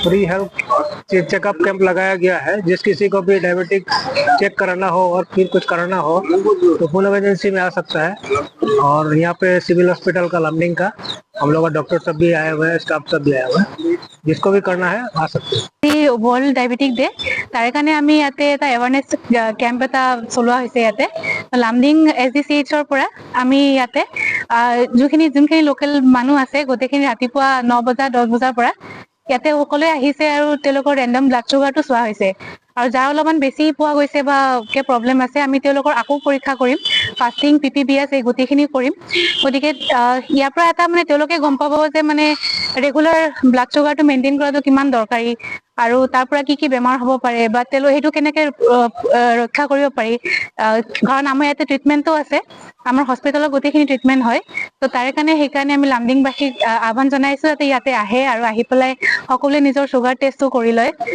Free health checkup camp लगाया गया है। जिस किसी को भी डायबिटिक चेक कराना हो और फिर कुछ कराना हो तो फुल इमरजेंसी में आ सकता है। और यहाँ पे सिविल हॉस्पिटल का लमडिंग का हम लोग का डॉक्टर सब भी आए हुए हैं, स्टाफ सब भी आया हुआ है। जिसको भी करना है आ सकते हैं। वर्ल्ड डायबिटिक डे तार কাৰণে আমি ইয়াতে এটা এৱাৰনেছ কেম্প এটা চলোৱা হৈছে ইয়াতে লামডিং SDCHৰ পৰা আমি ইয়াতে যোনখিনি লোকেল মানুহ আছে গোটেইখিনি ৰাতিপুৱা 9 বজা 10 বজাৰ পৰা ইয়াতে সকলোৱে আহিছে আৰু তেওঁলোকৰ ৰেন্ডম ব্লাড চুগাৰটো চোৱা হৈছে আৰু যাৰ অলপমান বেছি পোৱা গৈছে বা কে প্ৰবলেম আছে আমি তেওঁলোকৰ আকৌ পৰীক্ষা কৰিম ফাস্টিং PPBS এই গোটেইখিনি কৰিম গতিকে ইয়াৰ পৰা এটা মানে তেওঁলোকে গম পাব যে মানে ৰেগুলাৰ ব্লাড চুগাৰটো মেইনটেইন কৰাটো কিমান দৰকাৰী আৰু তাৰ পৰা কি বেমাৰ হ'ব পাৰে বা তেলো হেতু কেনেকে ৰক্ষা কৰিব পাৰি কাৰণ আমাৰ ইয়াতে ট্ৰিটমেন্টও আছে আমাৰ হস্পিটালত গোটেইখিনি ট্ৰিটমেন্ট হয় তো তাৰে কাৰণে আমি লামডিংবাসীক আহ্বান জনাইছো যাতে ইয়াতে আহে আৰু আহি পেলাই সকলোৱে নিজৰ চুগাৰ টেষ্টটো কৰি লয়।